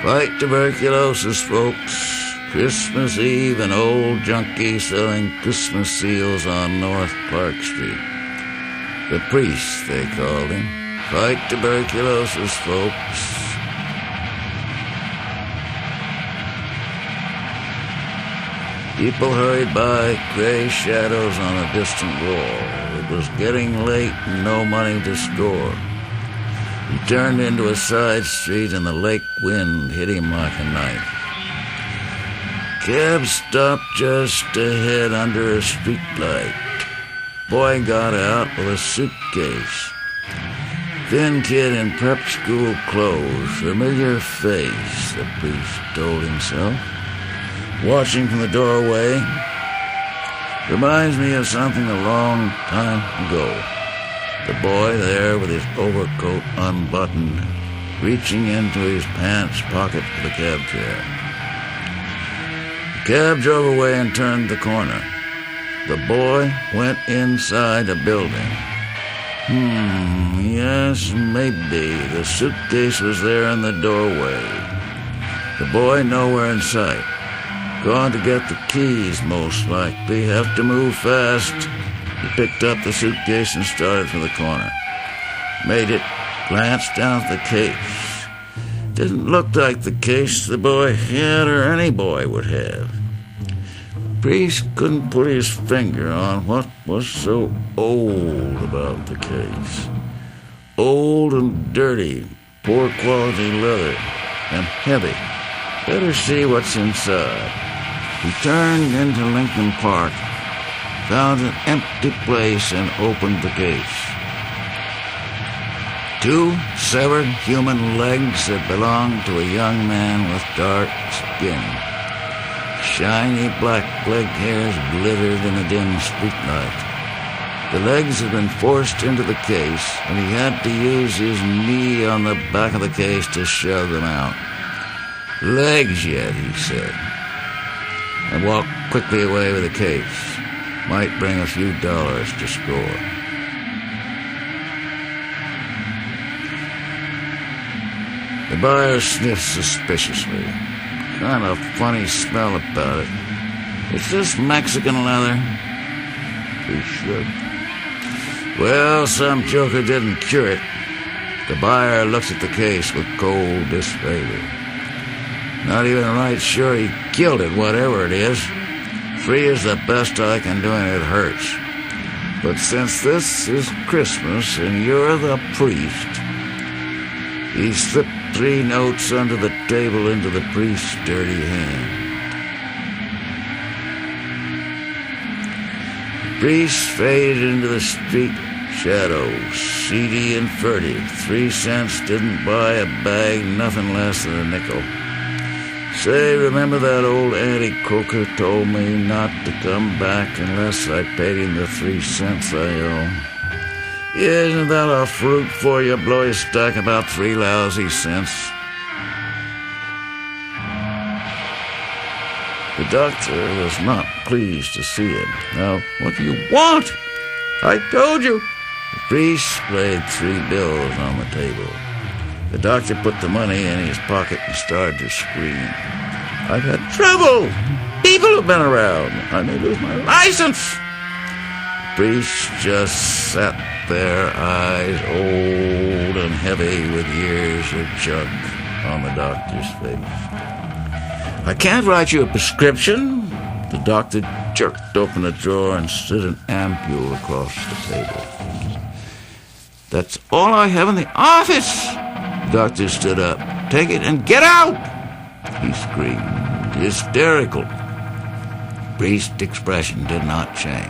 Fight tuberculosis, folks. Christmas Eve, an old junkie selling Christmas seals on North Clark Street. The priest, they called him. Fight tuberculosis, folks. People hurried by, gray shadows on a distant wall. It was getting late and no money to score. He turned into a side street and the lake wind hit him like a knife. Cab stopped just ahead under a streetlight. Boy got out with a suitcase. Thin kid in prep school clothes, familiar face, the priest told himself. Watching from the doorway, reminds me of something a long time ago. The boy there with his overcoat unbuttoned, reaching into his pants pocket for the cab chair. The cab drove away and turned the corner. The boy went inside a building. Yes, maybe. The suitcase was there in the doorway. The boy nowhere in sight. Gone to get the keys, most likely. Have to move fast. He picked up the suitcase and started for the corner. Made it, glanced down at the case. Didn't look like the case the boy had or any boy would have. Priest couldn't put his finger on what was so old about the case. Old and dirty, poor quality leather, and heavy. Better see what's inside. He turned into Lincoln Park, found an empty place, and opened the case. 2 severed human legs that belonged to a young man with dark skin. Shiny black leg hairs glittered in the dim streetlight. The legs had been forced into the case, and he had to use his knee on the back of the case to shove them out. Legs yet, he said, and walked quickly away with the case. Might bring a few dollars to score. The buyer sniffed suspiciously. Kind of funny smell about it. It's just Mexican leather. He shrugged. Well, some joker didn't cure it. The buyer looked at the case with cold disfavor. Not even right sure he killed it, whatever it is. 3 is the best I can do, and it hurts. But since this is Christmas and you're the priest, he slipped 3 notes under the table into the priest's dirty hand. The priest faded into the street shadows, seedy and furtive. 3 cents didn't buy a bag, nothing less than a nickel. Say, remember that old Auntie Croker told me not to come back unless I paid him the 3 cents I owe? Isn't that a fruit for you? Blow your stack about 3 lousy cents. The doctor was not pleased to see him. Now, what do you want? I told you. The priest laid 3 bills on the table. The doctor put the money in his pocket and started to scream. I've had trouble. People have been around. I may lose my license. The priest just sat there, eyes old and heavy with years of junk on the doctor's face. I can't write you a prescription. The doctor jerked open a drawer and slid an ampule across the table. That's all I have in the office. The doctor stood up. Take it and get out! He screamed, hysterical. Priest's expression did not change.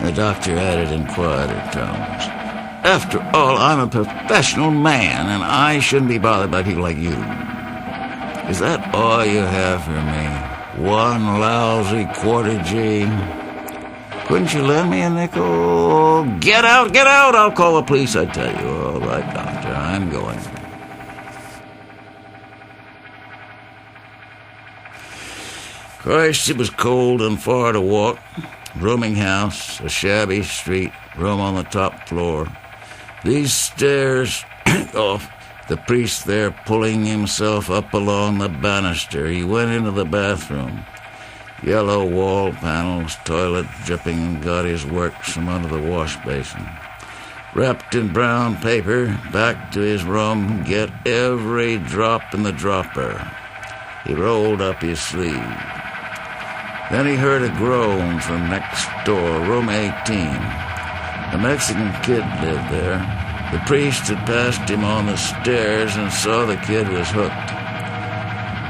The doctor added in quieter tones, after all, I'm a professional man, and I shouldn't be bothered by people like you. Is that all you have for me? 1 lousy quarter G? Couldn't you lend me a nickel? Get out, get out! I'll call the police, I tell you. All right, doctor, I'm going. Christ, it was cold and far to walk. Rooming house, a shabby street, room on the top floor. These stairs off The priest there pulling himself up along the banister, he went into the bathroom. Yellow wall panels, toilet dripping, and got his works from under the wash basin. Wrapped in brown paper, back to his room, get every drop in the dropper. He rolled up his sleeve. Then he heard a groan from next door, room 18. A Mexican kid lived there. The priest had passed him on the stairs and saw the kid was hooked.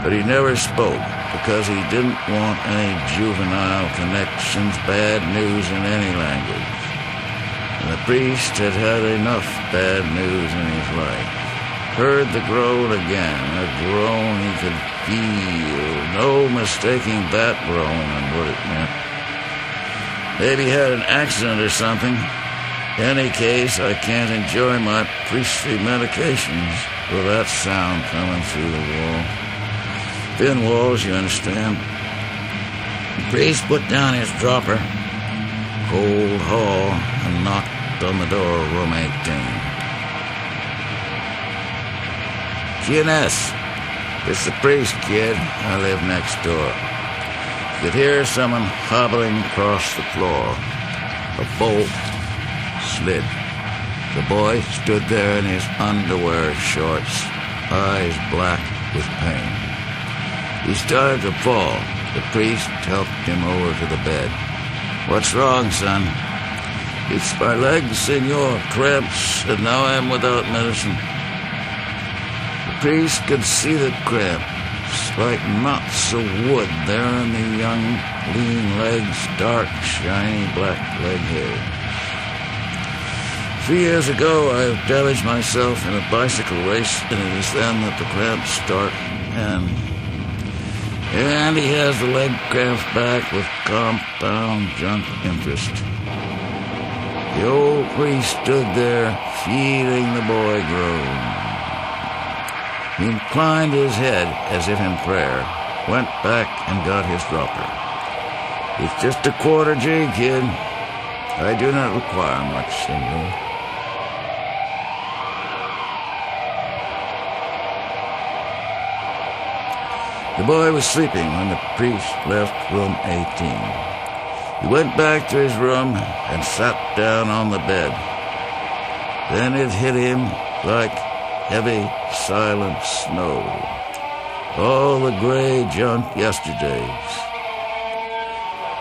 But he never spoke because he didn't want any juvenile connections, bad news in any language. And the priest had had enough bad news in his life. Heard the groan again, a groan he could feel, no mistaking that groan and what it meant. Maybe he had an accident or something. Any case, I can't enjoy my priestly medications with that sound coming through the wall. Thin walls, you understand. The priest put down his dropper, cold hall, and knocked on the door of room 18. GNS, it's the priest, kid. I live next door. You could hear someone hobbling across the floor. A bolt slid. The boy stood there in his underwear shorts, eyes black with pain. He started to fall. The priest helped him over to the bed. What's wrong, son? It's my legs, senor. Cramps, and now I'm without medicine. The priest could see the cramps, like knots of wood there in the young, lean legs, dark, shiny black leg hair. 3 years ago, I damaged myself in a bicycle race, and it is then that the cramps start. And he has the leg cramps back with compound junk interest. The old priest stood there, feeling the boy groan. He inclined his head as if in prayer, went back and got his dropper. It's just a quarter G, kid. I do not require much, senor. The boy was sleeping when the priest left room 18. He went back to his room and sat down on the bed. Then it hit him like heavy, silent snow. All the gray junk yesterdays.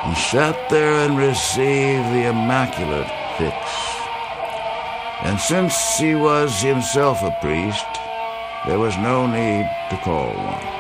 He sat there and received the immaculate fix. And since he was himself a priest, there was no need to call one.